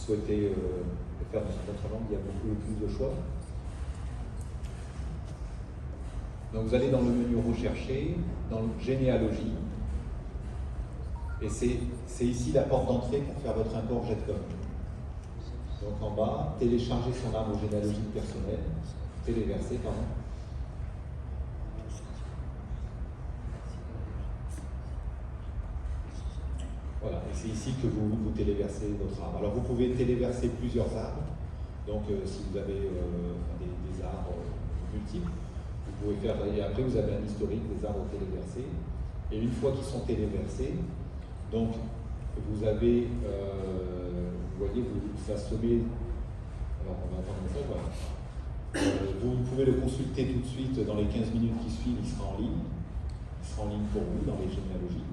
souhaitez le faire dans une autre langue, il y a beaucoup plus de choix. Donc vous allez dans le menu rechercher, dans le généalogie, et c'est ici la porte d'entrée pour faire votre import Jetcom. Donc en bas, télécharger son arbre généalogique personnel, téléverser, pardon. Voilà, et c'est ici que vous téléversez votre arbre. Alors vous pouvez téléverser plusieurs arbres, donc si vous avez des arbres multiples, vous pouvez faire, et après vous avez un historique des arbres téléversés, et une fois qu'ils sont téléversés, donc vous avez, vous voyez, ça se met, alors on va attendre ça, voilà. Vous pouvez le consulter tout de suite dans les 15 minutes qui suivent, il sera en ligne pour vous dans les généalogies.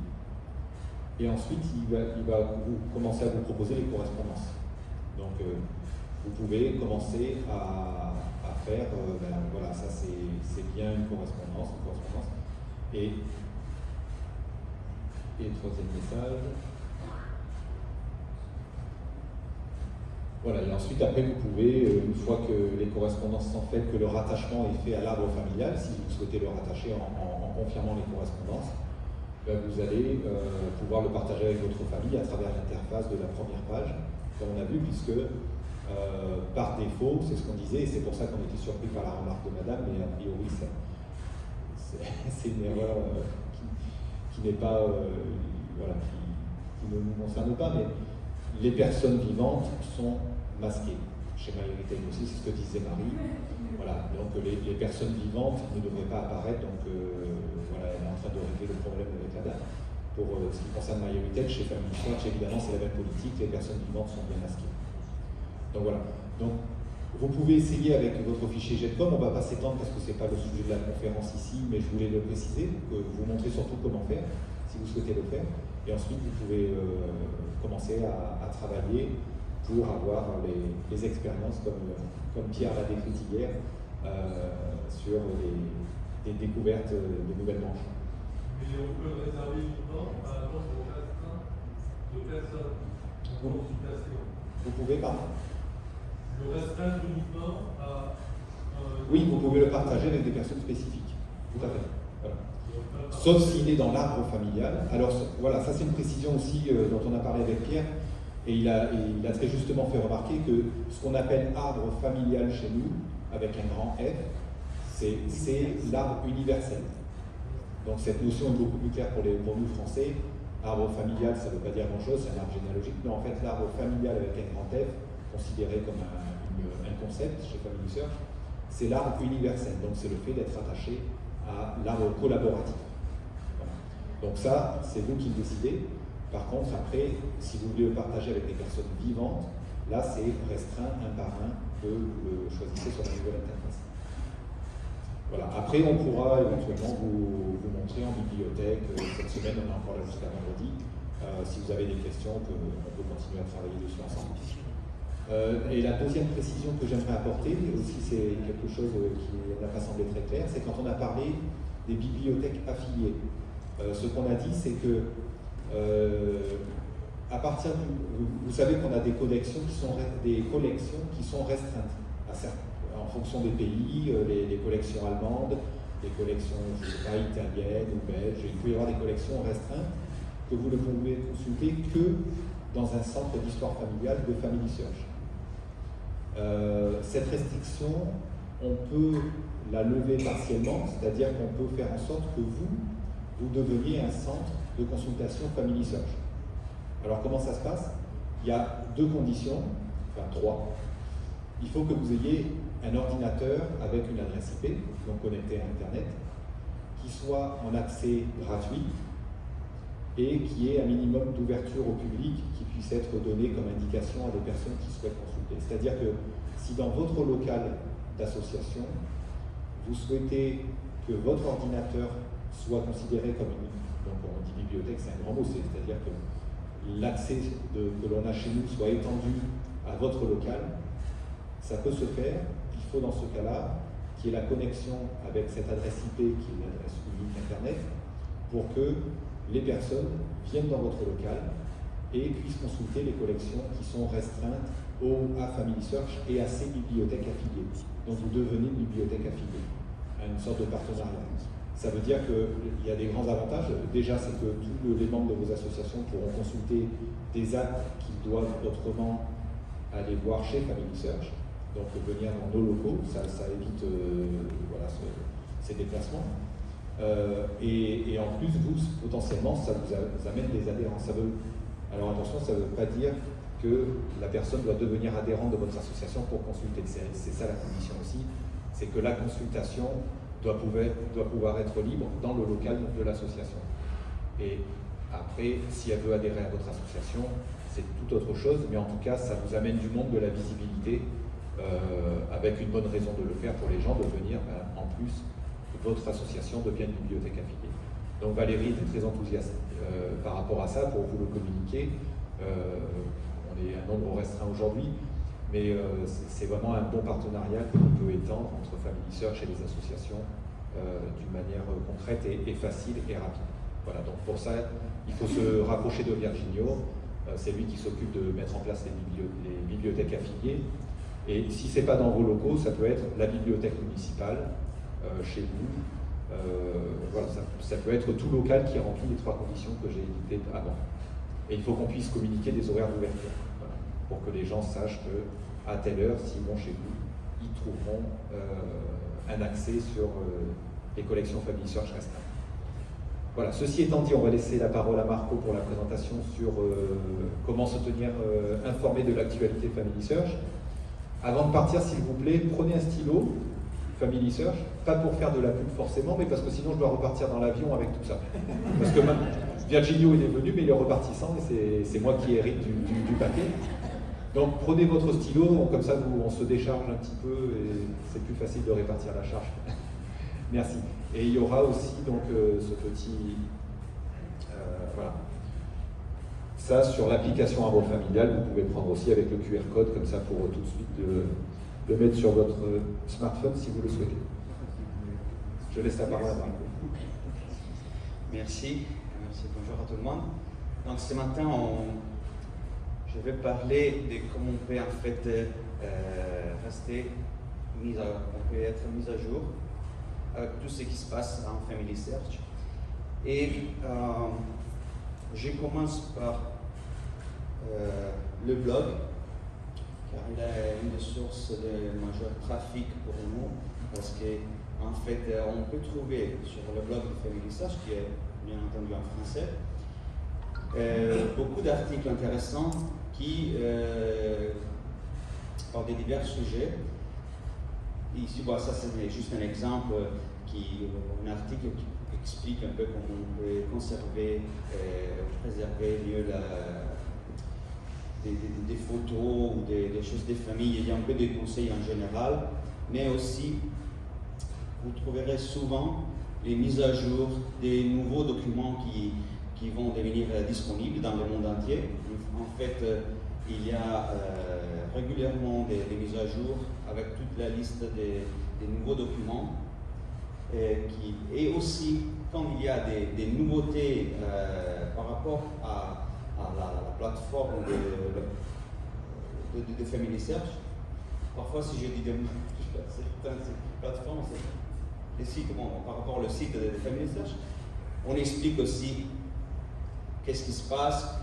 Et ensuite, il va vous commencer à vous proposer les correspondances. Donc, vous pouvez commencer à faire, voilà, ça c'est bien une correspondance. Et troisième message. Voilà, et ensuite, après, vous pouvez, une fois que les correspondances sont faites, que le rattachement est fait à l'arbre familial, si vous souhaitez le rattacher en confirmant les correspondances, vous allez pouvoir le partager avec votre famille à travers l'interface de la première page, comme on a vu, puisque par défaut, c'est ce qu'on disait, et c'est pour ça qu'on était surpris par la remarque de madame, mais a priori, c'est une erreur qui n'est pas, voilà, qui ne nous concerne pas, mais les personnes vivantes sont masquées. Chez MyHeritage aussi, c'est ce que disait Marie. Voilà, donc les personnes vivantes ne devraient pas apparaître, donc voilà, elle est en train de régler le problème avec la date. Pour ce qui concerne MyHeritage, chez Family Search, évidemment, c'est la même politique, les personnes vivantes sont bien masquées. Donc voilà, donc vous pouvez essayer avec votre fichier Jetcom, on ne va pas s'étendre parce que ce n'est pas le sujet de la conférence ici, mais je voulais le préciser, pour vous montrer surtout comment faire, si vous souhaitez le faire. Et ensuite, vous pouvez commencer à travailler pour avoir les expériences comme Pierre l'a décrit hier sur des découvertes de nouvelles branches. Et on peut réserver uniquement à un nombre restreint de personnes en consultation. Vous pouvez, pardon? Le restreindre uniquement à... Oui, vous pouvez le partager avec des personnes spécifiques. Tout à fait. Voilà. Sauf s'il est dans l'arbre familial. Alors voilà, ça c'est une précision aussi dont on a parlé avec Pierre. Et il a très justement fait remarquer que ce qu'on appelle arbre familial chez nous, avec un grand F, c'est l'arbre universel. Donc cette notion est beaucoup plus claire pour nous français. Arbre familial, ça ne veut pas dire grand-chose, c'est un arbre généalogique, mais en fait l'arbre familial avec un grand F, considéré comme un concept chez Family Search, c'est l'arbre universel. Donc c'est le fait d'être attaché à l'arbre collaboratif. Voilà. Donc ça, c'est vous qui le décidez. Par contre, après, si vous voulez le partager avec des personnes vivantes, là, c'est restreint un par un que vous le choisissez sur la nouvelle interface. Voilà. Après, on pourra éventuellement vous montrer en bibliothèque. Cette semaine, on est encore là jusqu'à vendredi. Si vous avez des questions, on peut continuer à travailler dessus ensemble. Et la deuxième précision que j'aimerais apporter, aussi c'est quelque chose qui n'a pas semblé très clair, c'est quand on a parlé des bibliothèques affiliées. Ce qu'on a dit, c'est que à partir vous savez qu'on a des collections qui sont restreintes en fonction des pays, les collections allemandes, les collections je sais pas, italiennes ou belges. Il peut y avoir des collections restreintes que vous ne pouvez consulter que dans un centre d'histoire familiale de Family Search. Cette restriction, on peut la lever partiellement, c'est-à-dire qu'on peut faire en sorte que vous deveniez un centre de consultation Family Search. Alors comment ça se passe? Il y a deux conditions, enfin trois. Il faut que vous ayez un ordinateur avec une adresse IP, donc connecté à Internet, qui soit en accès gratuit et qui ait un minimum d'ouverture au public qui puisse être donné comme indication à des personnes qui souhaitent consulter. C'est-à-dire que si dans votre local d'association, vous souhaitez que votre ordinateur soit considéré comme une... Donc on dit bibliothèque, c'est un grand mot, c'est-à-dire que l'accès que l'on a chez nous soit étendu à votre local, ça peut se faire. Il faut dans ce cas-là qu'il y ait la connexion avec cette adresse IP qui est l'adresse unique Internet pour que les personnes viennent dans votre local et puisse consulter les collections qui sont restreintes à Family Search et à ses bibliothèques affiliées. Donc vous devenez une bibliothèque affiliée, une sorte de partenariat. Ça veut dire qu'il y a des grands avantages. Déjà, c'est que tous les membres de vos associations pourront consulter des actes qu'ils doivent autrement aller voir chez Family Search. Donc venir dans nos locaux, ça évite voilà, ces déplacements. Et en plus, vous, potentiellement, ça vous amène des adhérents. Alors attention, ça ne veut pas dire que la personne doit devenir adhérente de votre association pour consulter. C'est ça la condition aussi, c'est que la consultation doit pouvoir être libre dans le local de l'association. Et après, si elle veut adhérer à votre association, c'est tout autre chose, mais en tout cas, ça vous amène du monde, de la visibilité, avec une bonne raison de le faire pour les gens, de venir, en plus, votre association devient une bibliothèque affiliée. Donc Valérie était très enthousiaste par rapport à ça, pour vous le communiquer. On est un nombre restreint aujourd'hui, mais c'est vraiment un bon partenariat qu'on peut étendre entre Family Search et les associations d'une manière concrète et facile et rapide. Voilà, donc pour ça, il faut se rapprocher de Virginio. C'est lui qui s'occupe de mettre en place les bibliothèques affiliées. Et si ce n'est pas dans vos locaux, ça peut être la bibliothèque municipale chez vous. Voilà, ça peut être tout local qui remplit les 3 conditions que j'ai éditées avant. Et il faut qu'on puisse communiquer des horaires d'ouverture, voilà, pour que les gens sachent qu'à telle heure, s'ils vont chez vous, ils trouveront un accès sur les collections Family Search restreintes. Voilà, ceci étant dit, on va laisser la parole à Marco pour la présentation sur comment se tenir informé de l'actualité Family Search. Avant de partir, s'il vous plaît, prenez un stylo, Family Search, pas pour faire de la pub forcément, mais parce que sinon je dois repartir dans l'avion avec tout ça. Parce que Virginio il est venu, mais il est reparti sans, et c'est moi qui hérite du papier. Donc prenez votre stylo, comme ça on se décharge un petit peu, et c'est plus facile de répartir la charge. Merci. Et il y aura aussi donc ce petit... voilà. Ça, sur l'application Arbre Familial, vous pouvez prendre aussi avec le QR code, comme ça, pour tout de suite le mettre sur votre smartphone si vous le souhaitez. Je laisse la parole à Marco. Merci. Bonjour à tout le monde. Donc ce matin, je vais parler de comment on peut en fait on peut être mis à jour avec tout ce qui se passe en Family Search. Et je commence par le blog, car il est une des sources de majeur trafic pour nous, parce qu'en fait, on peut trouver sur le blog de Family Search, qui est bien entendu en français, beaucoup d'articles intéressants qui parlent de divers sujets. Ici, bon, ça c'est juste un exemple, un article qui explique un peu comment on peut conserver, préserver mieux des photos ou des choses des familles. Il y a un peu des conseils en général, mais aussi vous trouverez souvent les mises à jour des nouveaux documents qui vont devenir disponibles dans le monde entier. En fait, il y a régulièrement des mises à jour avec toute la liste des nouveaux documents. Et aussi, quand il y a des nouveautés par rapport à la plateforme de Family Search, parfois si je dis certaines plateformes, les sites, bon, par rapport au site de Family Search, on explique aussi qu'est-ce qui se passe,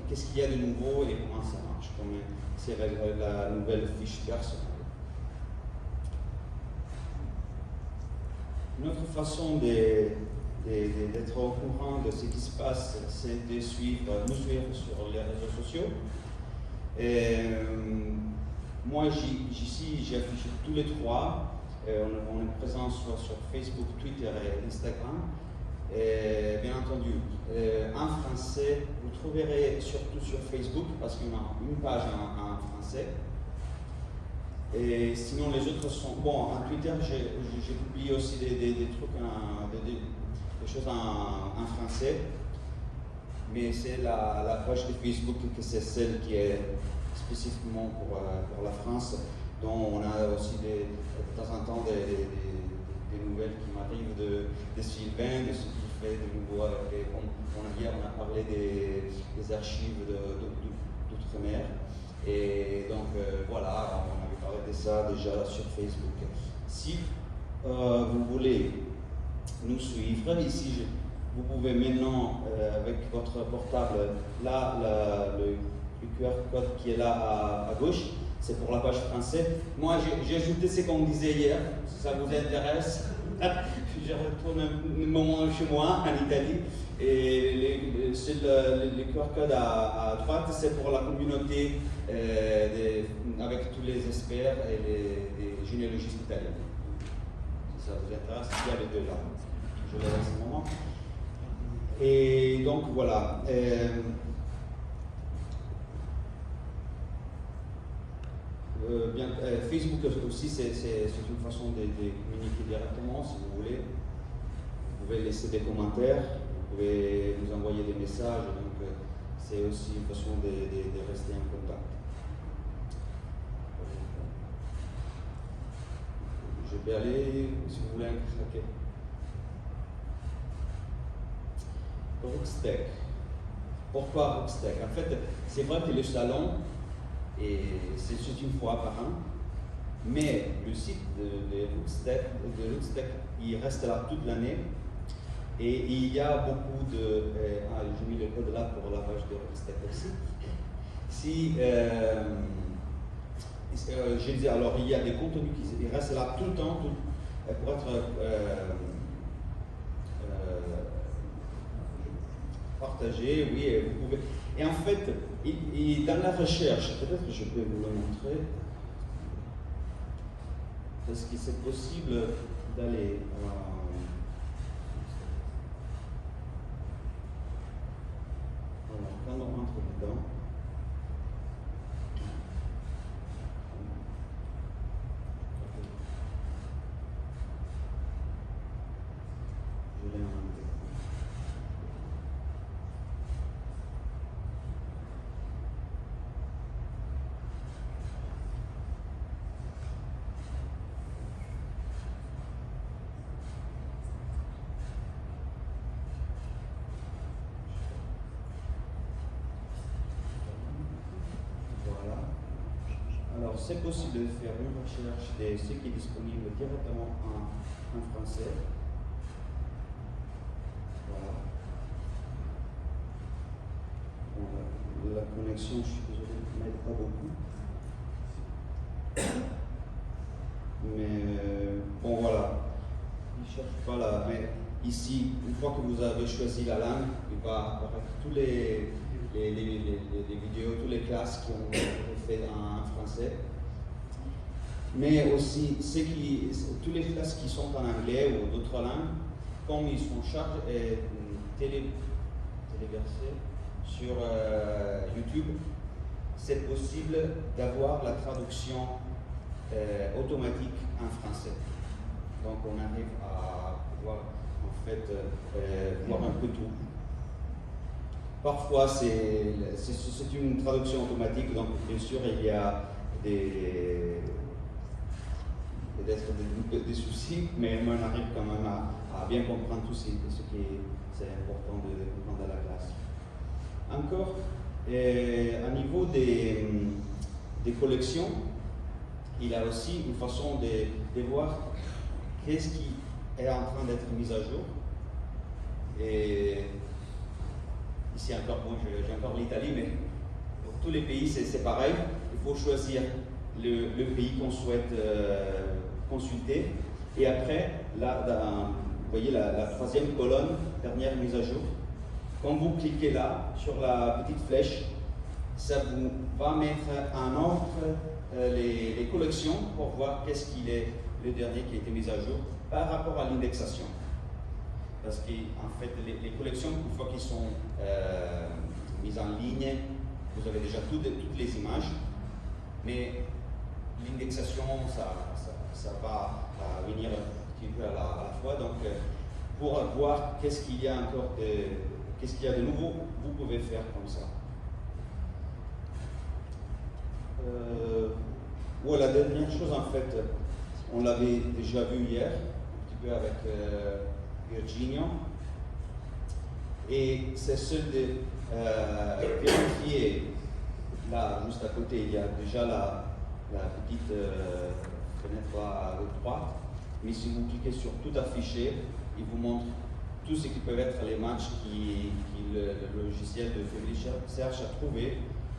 qu'est-ce qu'il y a de nouveau et comment ça marche, comme c'est la nouvelle fiche personnelle. Une autre façon d'être au courant de ce qui se passe, c'est de nous suivre sur les réseaux sociaux. Moi, ici, j'ai affiché tous les 3. On est présent sur Facebook, Twitter et Instagram. Bien entendu, en français, vous trouverez surtout sur Facebook, parce qu'on a une page en français. Et sinon, les autres sont... Bon, en Twitter, j'ai publié aussi des trucs, des choses en français. Mais c'est la page de Facebook que c'est celle qui est spécifiquement pour la France, dont on a aussi de temps en temps des nouvelles qui m'arrivent de Sylvain, de ce qu'il crée de nouveaux, et comme hier on a parlé des archives d'outre-mer. Et donc voilà, on avait parlé de ça déjà sur Facebook. Si vous voulez nous suivre, ici vous pouvez maintenant, avec votre portable, là, le QR code qui est là à gauche, c'est pour la page française. Moi, j'ai ajouté ce qu'on disait hier, si ça vous intéresse. Je retourne un moment chez moi, en Italie, et le QR code à droite, c'est pour la communauté avec tous les experts et les généalogistes italiens. Si ça vous intéresse, il y a les deux là. Je les laisse un moment. Et donc voilà. Facebook aussi, c'est une façon de communiquer directement, si vous voulez. Vous pouvez laisser des commentaires, vous pouvez nous envoyer des messages, donc c'est aussi une façon de rester en contact. Je vais aller, si vous voulez, ok. Rooksteak. Pourquoi Rooksteak? En fait, c'est vrai que le salon, c'est une fois par an, mais le site de Rooksteak, il reste là toute l'année, et il y a beaucoup de... j'ai mis le code là pour la page de Rooksteak aussi. Si, je disais, alors il y a des contenus qui restent là tout le temps pour être partagés, oui, et vous pouvez... Et en fait, dans la recherche, peut-être que je peux vous le montrer, est-ce que c'est possible d'aller... Voilà, quand on rentre dedans, je l'ai enlevé. Alors, c'est possible de faire une recherche de ce qui est disponible directement en français. Voilà. Bon, la connexion, je suis désolé, ne m'aide pas beaucoup. Mais bon, voilà. Il ne cherche pas là. Mais ici, une fois que vous avez choisi la langue, il va apparaître tous les vidéos, toutes les classes qui ont été faites en français. Mais aussi toutes les classes qui sont en anglais ou d'autres langues, comme ils sont téléversés sur YouTube, c'est possible d'avoir la traduction automatique en français. Donc on arrive à pouvoir en fait voir un peu tout. Parfois c'est une traduction automatique, donc bien sûr il y a peut-être des soucis, mais on arrive quand même à bien comprendre tout ce qui est important de comprendre à la classe. Encore, à niveau des collections, il y a aussi une façon de voir qu'est-ce qui est en train d'être mis à jour. Et ici encore, bon, j'ai encore l'Italie, mais pour tous les pays c'est pareil. Il faut choisir le pays qu'on souhaite consulter. Et après, là, vous voyez la troisième colonne, dernière mise à jour. Quand vous cliquez là, sur la petite flèche, ça vous va mettre en ordre les collections pour voir qu'est-ce qu'il est le dernier qui a été mis à jour par rapport à l'indexation. Parce qu'en fait, les collections, une fois qu'ils sont mises en ligne, vous avez déjà toutes les images, mais l'indexation, ça va venir un petit peu à la fois. Donc, pour voir qu'est-ce qu'il y a encore qu'est-ce qu'il y a de nouveau, vous pouvez faire comme ça. Voilà, la dernière chose, en fait, on l'avait déjà vu hier, un petit peu avec Virginia. Et c'est seul de vérifier, là, juste à côté, il y a déjà la petite fenêtre à droite, mais si vous cliquez sur tout afficher, il vous montre tout ce qui peut être les matchs qui le logiciel de Family Search a trouvé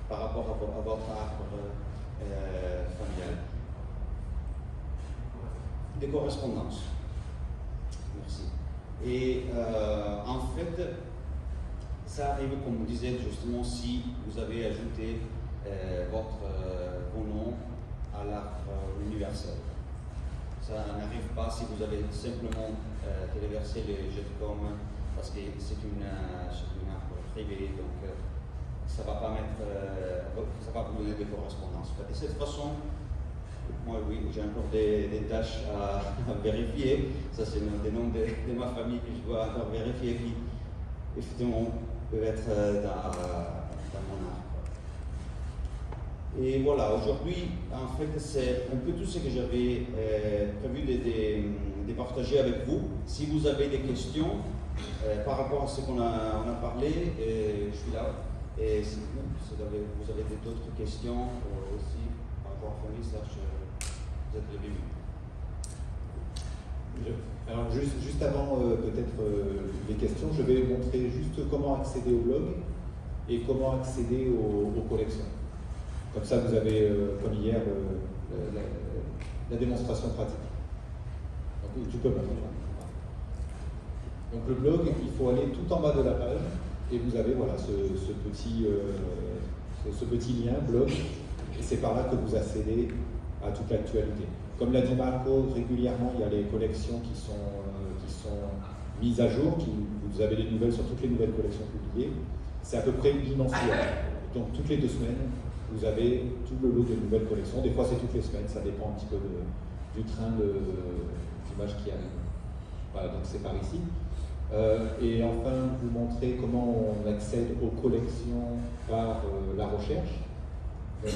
par rapport à votre arbre familial. Des correspondances. Merci. Et en fait, ça arrive, comme vous disiez, justement, si vous avez ajouté vos noms à l'arbre universel. Ça n'arrive pas si vous avez simplement téléversé les GEFCOM parce que c'est une arbre privé, donc ça va pas ça va vous donner des correspondances. De cette façon, moi oui, j'ai encore des tâches à vérifier. Ça c'est des noms de ma famille que je dois encore vérifier qui effectivement peuvent être dans mon arbre. Et voilà, aujourd'hui, en fait, c'est un peu tout ce que j'avais prévu de partager avec vous. Si vous avez des questions par rapport à ce qu'on a parlé, je suis là. Et si vous avez d'autres questions aussi par rapport à Family Search, vous êtes le bienvenu. Alors juste avant peut-être les questions, je vais montrer juste comment accéder au blog et comment accéder aux collections. Comme ça, vous avez, comme hier, la démonstration pratique. Donc, tu peux mettre. Donc le blog, il faut aller tout en bas de la page et vous avez voilà, ce petit lien blog et c'est par là que vous accédez à toute l'actualité. Comme l'a dit Marco, régulièrement, il y a les collections qui sont mises à jour, vous avez les nouvelles sur toutes les nouvelles collections publiées. C'est à peu près bimensuel. Donc toutes les 2 semaines, vous avez tout le lot de nouvelles collections. Des fois, c'est toutes les semaines, ça dépend un petit peu du train d'images qui arrive. Voilà, donc c'est par ici. Et enfin, vous montrer comment on accède aux collections par la recherche. Donc,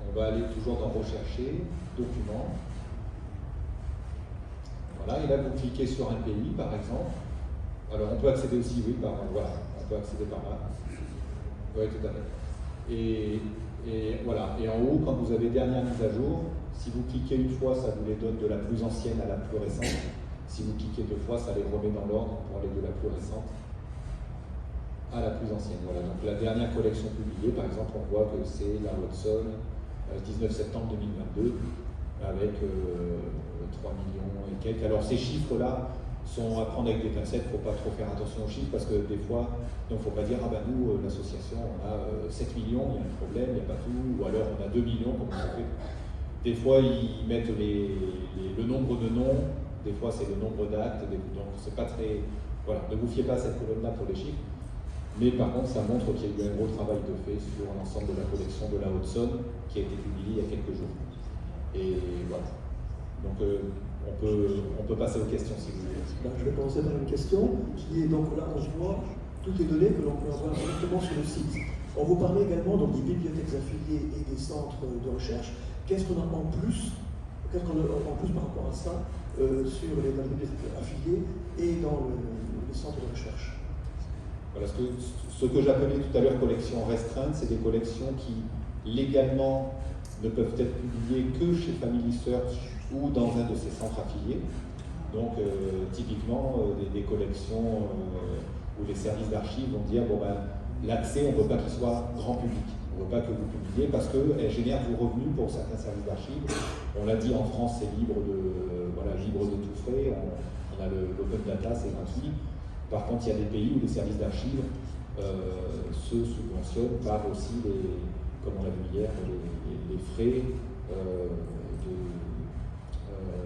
on va aller toujours dans Rechercher, Documents. Voilà, et là, vous cliquez sur un pays, par exemple. Alors, on peut accéder aussi, oui, voilà, on peut accéder par là. Oui, tout à fait. Et voilà, et en haut, quand vous avez dernière mise à jour, si vous cliquez une fois, ça vous les donne de la plus ancienne à la plus récente. Si vous cliquez 2 fois, ça les remet dans l'ordre pour aller de la plus récente à la plus ancienne. Voilà, donc la dernière collection publiée, par exemple, on voit que c'est la Watson, 19 septembre 2022, avec 3 millions et quelques. Alors ces chiffres-là sont à prendre avec des pincettes, il ne faut pas trop faire attention aux chiffres, parce que des fois, il ne faut pas dire, ah ben nous, l'association, on a 7 millions, il y a un problème, il n'y a pas tout, ou alors on a 2 millions, comme on fait. Des fois, ils mettent le nombre de noms, des fois c'est le nombre d'actes, donc c'est pas très... Voilà, ne vous fiez pas à cette colonne-là pour les chiffres, mais par contre ça montre qu'il y a eu un gros travail de fait sur l'ensemble de la collection de la Haute-Saône qui a été publiée il y a quelques jours. Et voilà. Donc on peut passer aux questions si vous voulez. Je vais commencer par une question qui est donc là on voit toutes les données que l'on peut avoir directement sur le site. On vous parlait également donc, des bibliothèques affiliées et des centres de recherche. Qu'est-ce qu'on a en plus par rapport à ça sur les bibliothèques affiliées et dans les centres de recherche? Voilà, ce que j'appelais tout à l'heure collections restreintes, c'est des collections qui légalement ne peuvent être publiées que chez Family Search ou dans un de ces centres affiliés. Donc typiquement des collections où les services d'archives vont dire bon ben l'accès on ne veut pas qu'il soit grand public. On ne veut pas que vous publiez parce qu'elle génère du revenu pour certains services d'archives. On l'a dit, en France, c'est libre de tout frais. On a l'open data, c'est gratuit. Par contre, il y a des pays où les services d'archives se subventionnent par aussi, comme on l'a vu hier, les frais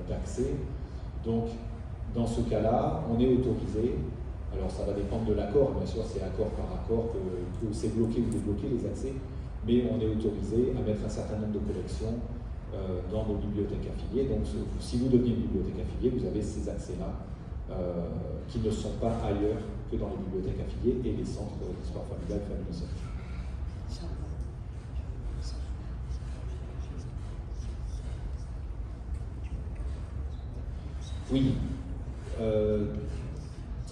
d'accès. Donc, dans ce cas-là, on est autorisé. Alors, ça va dépendre de l'accord. Bien sûr, c'est accord par accord que c'est bloqué ou débloqué les accès. Mais on est autorisé à mettre un certain nombre de collections dans nos bibliothèques affiliées. Donc, si vous devenez une bibliothèque affiliée, vous avez ces accès-là qui ne sont pas ailleurs que dans les bibliothèques affiliées et les centres d'histoire familiale, Family Search. Oui.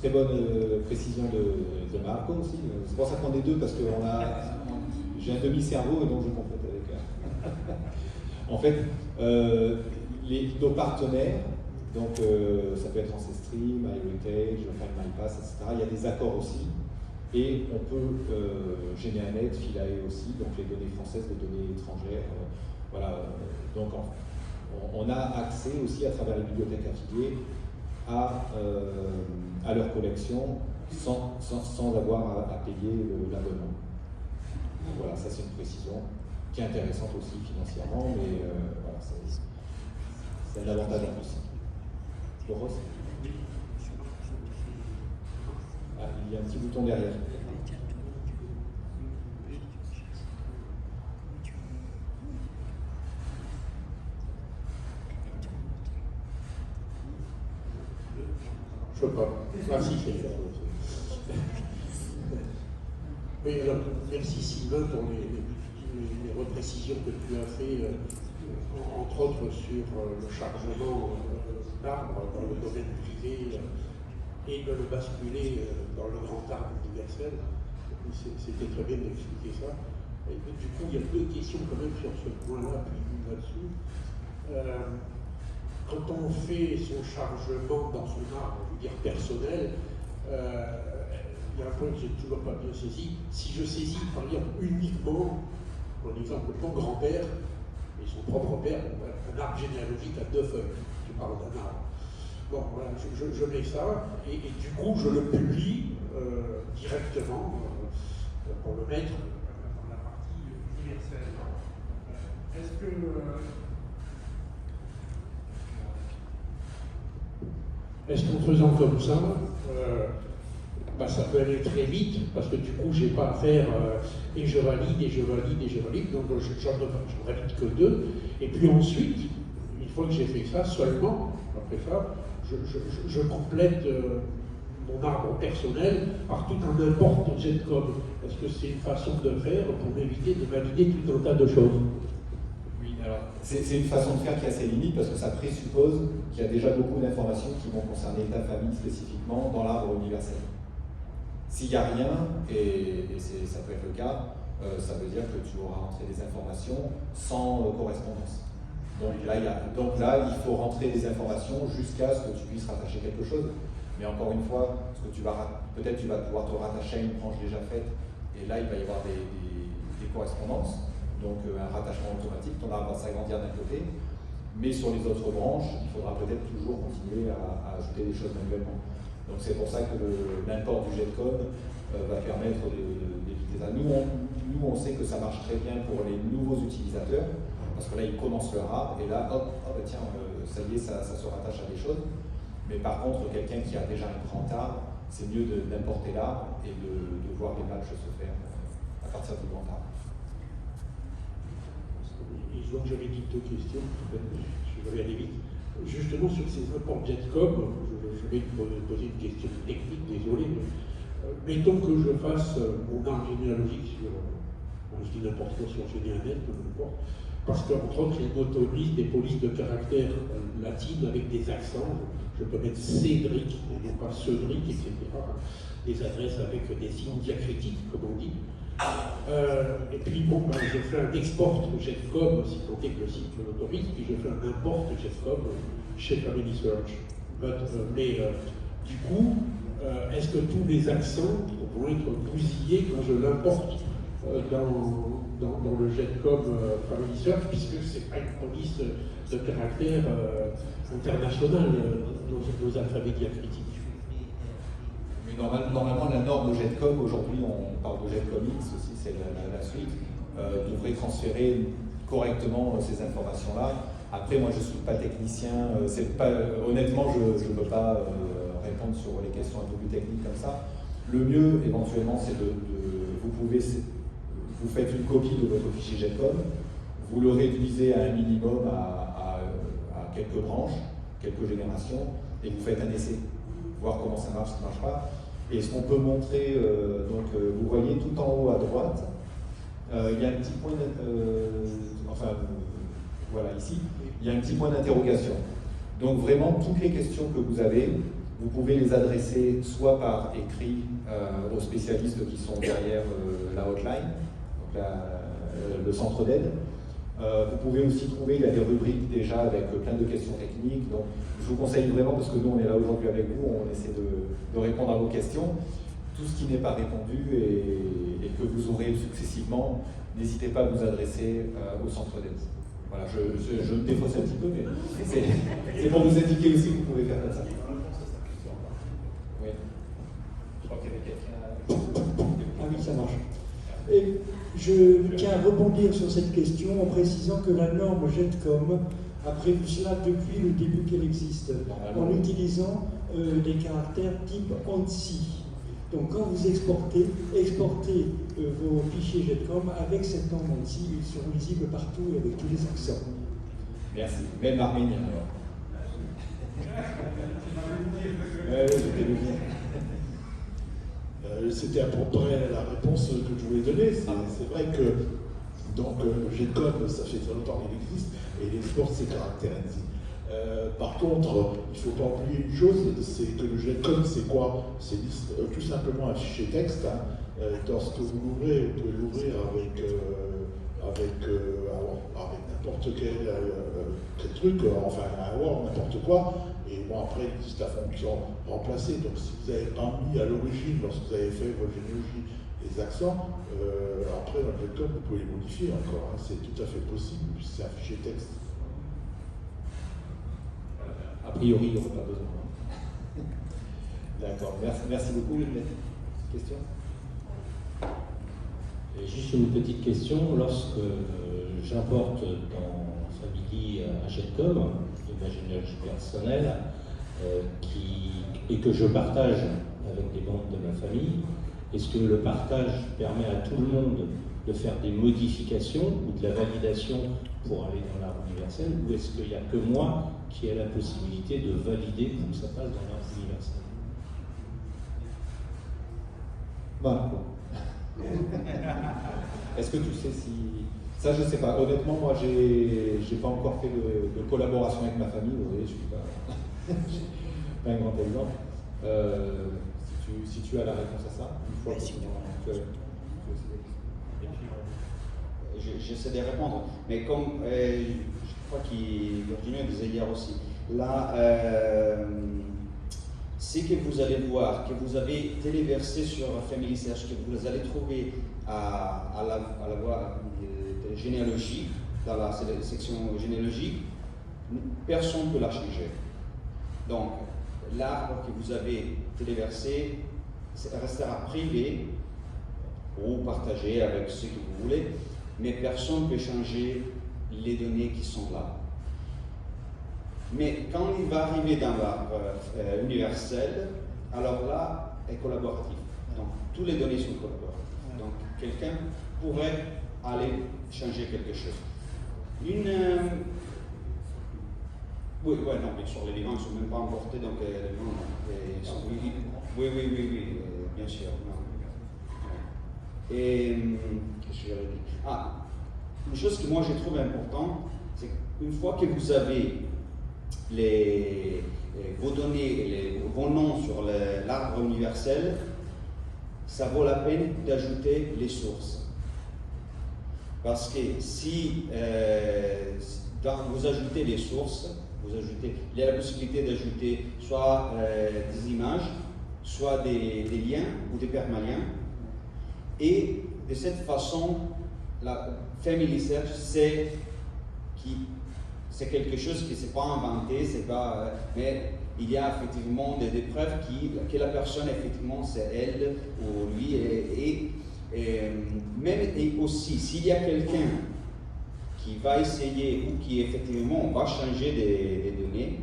Très bonne précision de Marco aussi. C'est pour ça qu'on est deux, parce que j'ai un demi-cerveau et donc je complète avec un. En fait, nos partenaires, donc ça peut être Ancestry, MyHeritage, MyPass, etc. Il y a des accords aussi. Et on peut GENEANET, Philae aussi, donc les données françaises, les données étrangères. Voilà. Donc on a accès aussi à travers les bibliothèques affiliées à leur collection sans avoir à payer l'abonnement. Voilà, ça c'est une précision qui est intéressante aussi financièrement, mais voilà, c'est un avantage en plus. Boros ? Ah, il y a un petit bouton derrière. Je peux pas. Ah si, c'est fait. Oui, alors, merci Sylvain pour les reprécisions que tu as fait, entre autres sur le chargement d'arbres dans le domaine privé et de le basculer dans le grand arbre universel. C'était très bien d'expliquer ça. Et du coup, il y a deux questions quand même sur ce point-là, puis une là-dessus. Quand on fait son chargement dans son arbre, je veux dire personnel, il y a un point que je n'ai toujours pas bien saisi. Si je saisis, par exemple, uniquement, par exemple, mon grand-père et son propre père, un arbre généalogique à 2 feuilles, je parle d'un arbre. Bon, voilà, je mets ça, et du coup, je le publie directement pour le mettre dans la partie universelle. Est-ce que... Est-ce qu'en faisant comme ça, ça peut aller très vite, parce que du coup, je n'ai pas à faire et je valide, donc j'en valide que 2. Et puis ensuite, une fois que j'ai fait ça, seulement, après ça, je complète mon arbre personnel par tout un import de ZCOM. Est-ce que c'est une façon de faire pour éviter de valider tout un tas de choses? Alors, c'est une façon de faire qui a ses limites parce que ça présuppose qu'il y a déjà beaucoup d'informations qui vont concerner ta famille spécifiquement dans l'arbre universel. S'il n'y a rien, et ça peut être le cas, ça veut dire que tu auras rentré des informations sans correspondance. Donc là, il faut rentrer des informations jusqu'à ce que tu puisses rattacher quelque chose. Mais encore une fois, peut-être tu vas pouvoir te rattacher à une branche déjà faite, et là, il va y avoir des correspondances. Donc un rattachement automatique, ton arbre va s'agrandir d'un côté, mais sur les autres branches, il faudra peut-être toujours continuer à ajouter des choses manuellement. Donc c'est pour ça que l'import du GETCOM va permettre d'éviter ça. Nous, on sait que ça marche très bien pour les nouveaux utilisateurs, parce que là, ils commencent leur arbre, et là, tiens, ça y est, ça se rattache à des choses. Mais par contre, quelqu'un qui a déjà un grand arbre, c'est mieux d'importer l'arbre et de voir les matchs se faire à partir du grand arbre. Et je vois que j'avais dit 2 questions, je vais aller vite. Justement, sur ces imports GETCOM, je vais poser une question technique, désolé, mais mettons que je fasse mon arbre généalogique sur, je dis n'importe quoi, sur GENEANET, peu importe, parce qu'entre autres, il m'autorise des polices de caractères latines avec des accents. Je peux mettre Cédric, et non pas Cédric, etc. Des adresses avec des signes diacritiques, comme on dit. Et puis bon, je fais un export GETCOM, si tant est que le site me l'autorise, puis je fais un import GETCOM chez Family Search. Mais du coup, est-ce que tous les accents vont être bousillés quand je l'importe dans le GETCOM Family Search, puisque ce n'est pas une police de caractère international, nos alphabets diacritiques? Normalement, la norme GETCOM, aujourd'hui, on parle de GETCOM X aussi, c'est la suite, devrait transférer correctement ces informations-là. Après, moi, je ne suis pas technicien, honnêtement, je ne peux pas répondre sur les questions un peu plus techniques comme ça. Le mieux, éventuellement, c'est vous faites une copie de votre fichier GETCOM, vous le réduisez à un minimum à quelques branches, quelques générations, et vous faites un essai, voir comment ça marche, ça ne marche pas. Et ce qu'on peut montrer, vous voyez tout en haut à droite, il y a un petit point, voilà ici, il y a un petit point d'interrogation. Donc vraiment, toutes les questions que vous avez, Vous pouvez les adresser soit par écrit aux spécialistes qui sont derrière la hotline, donc le centre d'aide. Vous pouvez aussi trouver, il y a des rubriques déjà avec plein de questions techniques. Donc je vous conseille vraiment, parce que nous on est là aujourd'hui avec vous, on essaie de répondre à vos questions. Tout ce qui n'est pas répondu et que vous aurez successivement, n'hésitez pas à vous adresser au centre d'aide. Voilà, je me défausse un petit peu, mais c'est pour vous indiquer aussi que vous pouvez faire comme ça. Oui. Je crois qu'il y avait quelqu'un. Ah oui, ça marche. Et je tiens à rebondir sur cette question en précisant que la norme JETCOM a prévu cela depuis le début qu'elle existe, en utilisant des caractères type ANSI. Donc quand vous exportez vos fichiers JETCOM avec cette norme ANSI, ils seront visibles partout et avec tous les accents. Merci. Même arménien alors. J'étais le dire. C'était à peu près la réponse que je voulais donner. C'est vrai que donc JETCOM, ça fait très longtemps qu'il existe, et il exporte ses caractères ANSI. Par contre, il ne faut pas oublier une chose, c'est que le JETCOM, c'est quoi? C'est tout simplement un fichier texte. Hein. Lorsque vous l'ouvrez, vous pouvez l'ouvrir avec n'importe quel truc, enfin un Word, n'importe quoi. Et bon, après, il existe la fonction remplacer. Donc, si vous avez pas mis à l'origine, lorsque vous avez fait votre généalogie, les accents, après, dans le JETCOM, vous pouvez les modifier encore. Hein. C'est tout à fait possible, puisque c'est un fichier texte. A priori, il n'y aurait pas besoin. D'accord, merci beaucoup. Une question? Et juste une petite question. Lorsque j'importe dans Family un JETCOM, de ma généalogie personnelle, et que je partage avec des membres de ma famille, est-ce que le partage permet à tout le monde de faire des modifications ou de la validation pour aller dans l'arbre universel, ou est-ce qu'il n'y a que moi qui ai la possibilité de valider pour que ça passe dans l'arbre universel? Voilà. Est-ce que tu sais si... Ça, je ne sais pas. Honnêtement, moi, j'ai pas encore fait de collaboration avec ma famille. Vous voyez, je suis pas un grand exemple. Si tu as la réponse à ça, une fois que j'essaie de répondre. Mais comme je crois que Virginie disait hier aussi, là, ce que vous allez voir, que vous avez téléversé sur Family Search, que vous allez trouver à la voie de généalogie, dans la section généalogique, personne ne peut la changer. Donc, l'arbre que vous avez téléversé restera privé ou partagé avec ceux que vous voulez, mais personne ne peut changer les données qui sont là. Mais quand il va arriver dans l'arbre universel, alors là, est collaboratif. Donc, toutes les données sont collaboratives. Donc, quelqu'un pourrait aller changer quelque chose. Oui, non, bien sûr, les vivants ne sont même pas emportés, donc oui, bien sûr. Non. Et qu'est-ce que j'allais dire? Une chose que moi je trouve importante, c'est qu'une fois que vous avez vos données, vos noms sur l'arbre universel, ça vaut la peine d'ajouter les sources. Parce que si vous ajoutez les sources, il y a la possibilité d'ajouter soit des images, soit des liens ou des permaliens. Et de cette façon, la Family Search, c'est quelque chose qui ne s'est pas inventé, mais il y a effectivement des preuves que la personne, effectivement, c'est elle ou lui. Et aussi, s'il y a quelqu'un qui va essayer ou qui effectivement va changer des données,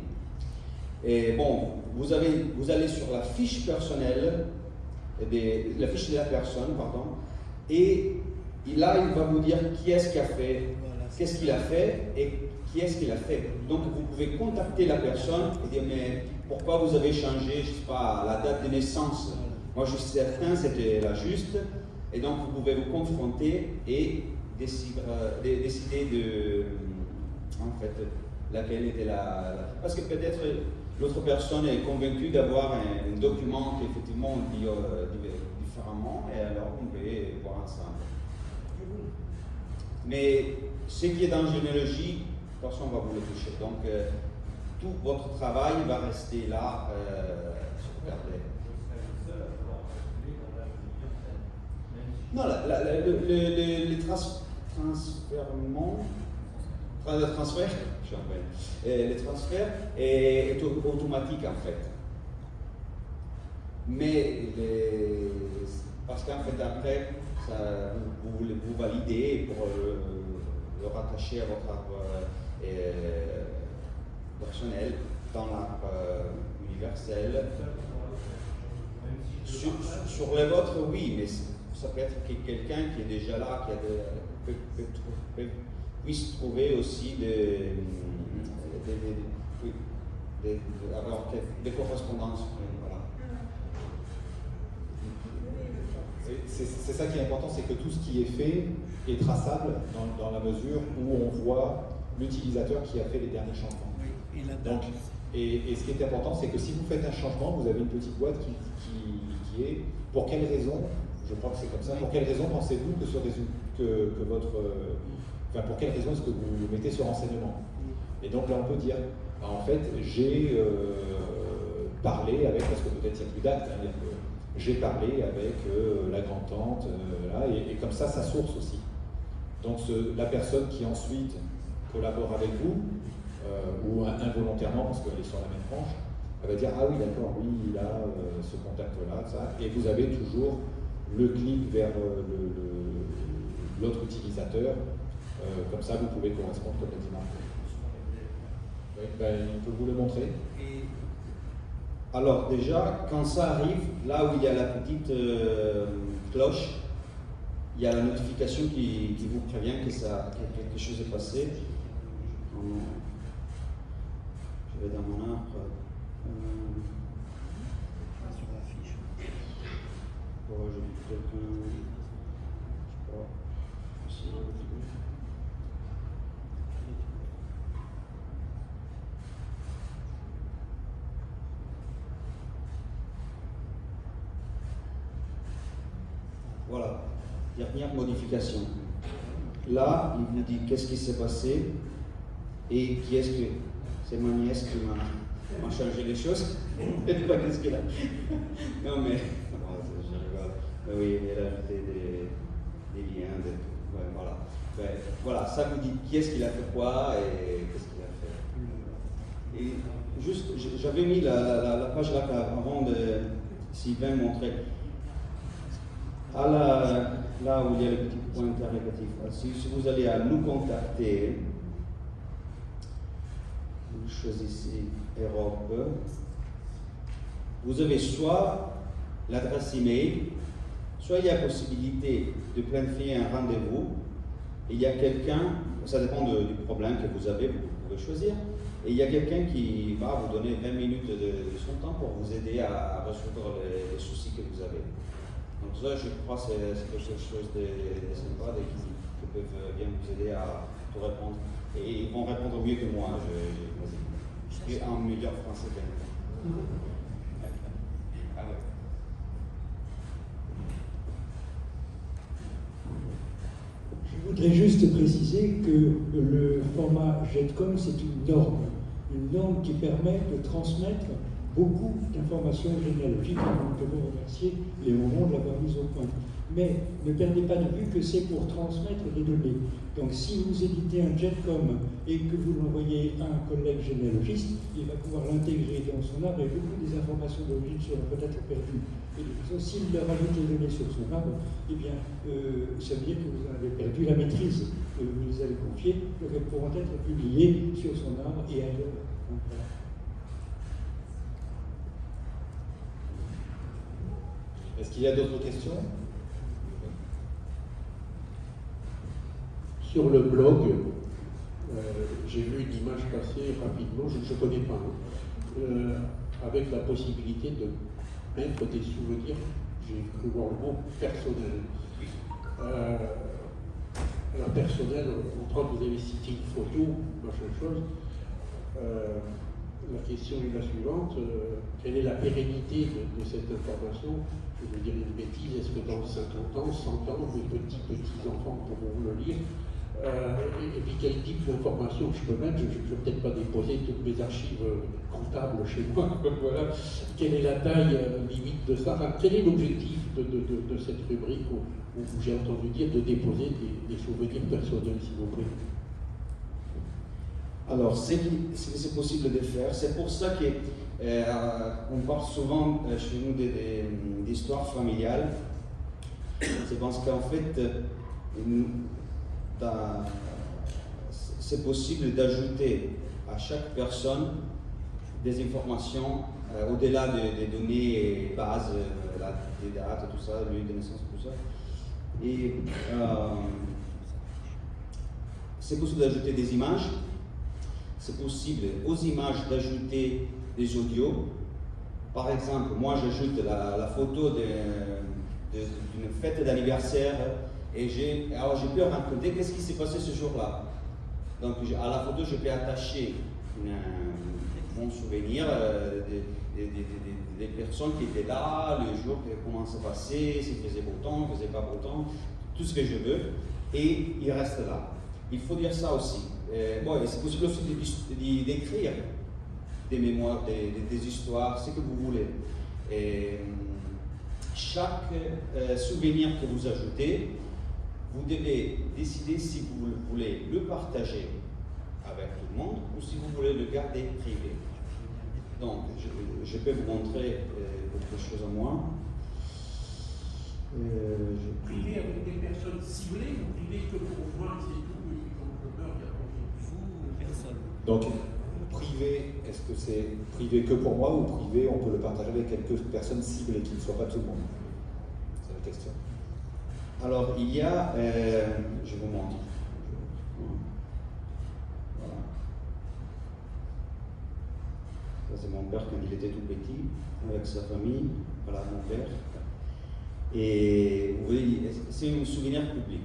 et bon, vous allez sur la fiche personnelle, la fiche de la personne, pardon, et là il va vous dire qui est-ce qui a fait, qu'est-ce qu'il a fait et qui est-ce qu'il a fait. Donc vous pouvez contacter la personne et dire mais pourquoi vous avez changé, je sais pas, la date de naissance. Moi je suis certain c'était la juste, et donc vous pouvez vous confronter et décider de, en fait, laquelle était la... Parce que peut-être l'autre personne est convaincue d'avoir un document qui effectivement dit différemment, et alors on peut voir ensemble. Mais ce qui est dans la généalogie, personne ne va vous le toucher. Donc, tout votre travail va rester là, sauvegardé. Non, les transferts est automatique en fait. Mais parce qu'en fait après, vous validez pour le rattacher à votre arbre personnel dans l'arbre universel. Sur les vôtres, oui, mais ça peut être quelqu'un qui est déjà là, qui puisse trouver aussi des correspondances. Voilà. C'est ça qui est important, c'est que tout ce qui est fait est traçable dans la mesure où on voit l'utilisateur qui a fait les derniers changements. Donc, et ce qui est important, c'est que si vous faites un changement, vous avez une petite boîte qui est pour quelle raison, je crois que c'est comme ça, pour quelle raison pensez-vous pour quelle raison est-ce que vous mettez ce renseignement? Et donc là on peut dire, en fait j'ai parlé avec, parce que peut-être il n'y a plus d'actes, j'ai parlé avec la grand-tante, là, et comme ça source aussi. Donc la personne qui ensuite collabore avec vous, ou involontairement parce qu'elle est sur la même branche, elle va dire ah oui d'accord, oui il a ce contact-là, ça, et vous avez toujours le clic vers l'autre utilisateur, comme ça vous pouvez correspondre complètement. Oui, il peut vous le montrer. Alors déjà, quand ça arrive, là où il y a la petite cloche, il y a la notification qui vous prévient que quelque chose est passé. Je vais dans mon arbre. Sur la fiche. J'ai vu quelqu'un. Je sais pas. Voilà, dernière modification. Là, il vous dit qu'est-ce qui s'est passé et qui est-ce que c'est ma nièce qui m'a changé les choses. Et pas qu'est-ce qu'elle a. Non mais, je rigole. Mais oui, elle a ajouté des liens, ouais, voilà. Ben, voilà, ça vous dit qui est-ce qu'il a fait quoi et qu'est-ce qu'il a fait. Et juste, j'avais mis la page là avant de Sylvain montrer. Là où il y a le petit point interrogatif, si vous allez à nous contacter, vous choisissez Europe, vous avez soit l'adresse email, soit il y a possibilité de planifier un rendez-vous, et il y a quelqu'un, ça dépend du problème que vous avez, vous pouvez choisir, et il y a quelqu'un qui va vous donner 20 minutes de son temps pour vous aider à résoudre les soucis que vous avez. Donc ça, je crois que c'est quelque chose de sympa, qui peuvent bien vous aider à tout répondre. Et ils vont répondre mieux que moi, je suis un meilleur français que moi. Ah ouais. Je voudrais juste préciser que le format JetCom, c'est une norme qui permet de transmettre beaucoup d'informations généalogiques, et nous devons remercier les Léon de l'avoir mise au point. Mais ne perdez pas de vue que c'est pour transmettre des données. Donc si vous éditez un JetCom et que vous l'envoyez à un collègue généalogiste, il va pouvoir l'intégrer dans son arbre et beaucoup des informations d'origine seront peut-être perdues. Et de toute façon, s'il leur ajoute les données sur son arbre, eh bien, ça veut dire que vous en avez perdu la maîtrise, que vous les avez confiées, donc elles pourront être publiées sur son arbre et ailleurs. Donc, voilà. Est-ce qu'il y a d'autres questions? Sur le blog, j'ai vu une image passer rapidement, je ne connais pas, avec la possibilité de mettre des souvenirs, j'ai cru voir le mot personnel. Alors personnel, on croit que vous avez cité une photo, machin chose. la question est la suivante. Quelle est la pérennité de cette information? Je vais dire une bêtise, est-ce que dans 50 ans, 100 ans, mes petits-enfants pourront le lire? Et puis quel type d'information je peux mettre? Je ne vais peut-être pas déposer toutes mes archives comptables chez moi. Voilà. Quelle est la taille limite de ça? Enfin, quel est l'objectif de cette rubrique où j'ai entendu dire de déposer des souvenirs personnels, s'il vous plaît? Alors, c'est possible de faire. C'est pour ça qu'on parle souvent chez nous d'histoires familiales. C'est parce qu'en fait, c'est possible d'ajouter à chaque personne des informations au-delà des données bases, des dates, tout ça, lieu de naissance, tout ça. Et c'est possible d'ajouter des images. C'est possible aux images d'ajouter des audios. Par exemple, moi j'ajoute la photo d'une fête d'anniversaire et alors je peux raconter qu'est-ce qui s'est passé ce jour-là. Donc à la photo je peux attacher mon souvenir des personnes qui étaient là, le jour, comment ça passait, s'il faisait beau temps, s'il faisait pas beau temps, tout ce que je veux, et il reste là. Il faut dire ça aussi. C'est possible aussi d'écrire des mémoires, des histoires, ce que vous voulez. Chaque souvenir que vous ajoutez, vous devez décider si vous voulez le partager avec tout le monde ou si vous voulez le garder privé. Donc, je peux vous montrer quelque chose à moi. Privé avec des personnes ciblées ou privé que pour moi, c'est tout, et puis quand je meurs, il y a vous, personne. Donc, privé, est-ce que c'est privé que pour moi ou privé, on peut le partager avec quelques personnes ciblées qui ne soient pas tout le monde? C'est la question. Alors, il y a, je vous montre. Voilà. Ça, c'est mon père quand il était tout petit, avec sa famille. Voilà mon père. Et vous voyez, c'est un souvenir public.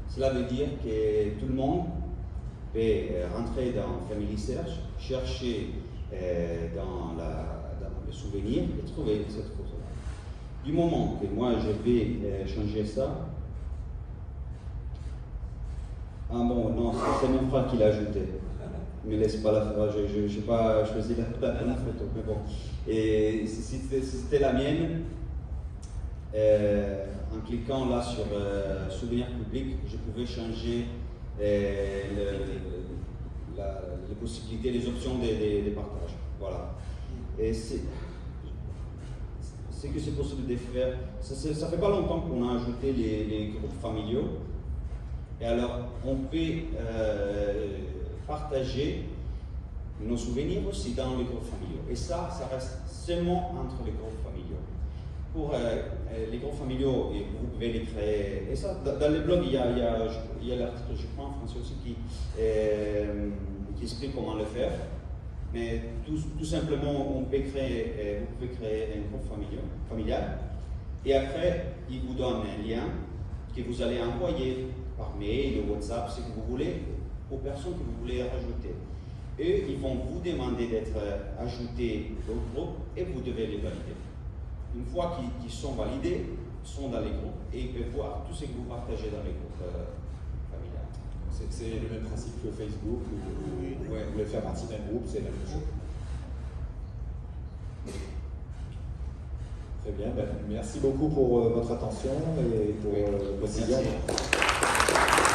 Cela veut dire que tout le monde peut rentrer dans Family Search, chercher dans le souvenir et trouver cette photo-là. Du moment que moi je vais changer ça, ah bon, non, c'est mon frère qui l'a ajouté. Ne me laisse pas la faire, je n'ai pas choisi la photo, mais bon. Et si c'était la mienne, en cliquant là sur souvenir public, je pouvais changer les possibilités, les options des partages. Voilà. Et c'est que c'est possible de faire. Ça fait pas longtemps qu'on a ajouté les groupes familiaux. Et alors, on peut partager nos souvenirs aussi dans les groupes familiaux. Et ça reste seulement entre les groupes familiaux. Pour les groupes familiaux, vous pouvez les créer. Et ça, dans les blogs, il y a l'article, je crois, en français aussi, qui explique comment le faire. Mais tout simplement, vous pouvez créer un groupe familial. Et après, il vous donne un lien que vous allez envoyer par mail ou WhatsApp, ce que vous voulez, aux personnes que vous voulez rajouter. Eux, ils vont vous demander d'être ajoutés au groupe et vous devez les valider. Une fois qu'ils sont validés, ils sont dans les groupes et ils peuvent voir tout ce que vous partagez dans les groupes familiales. C'est le même principe que Facebook, où vous voulez faire partie d'un groupe, c'est la même chose. Très bien, merci beaucoup pour votre attention et pour votre décision. Merci.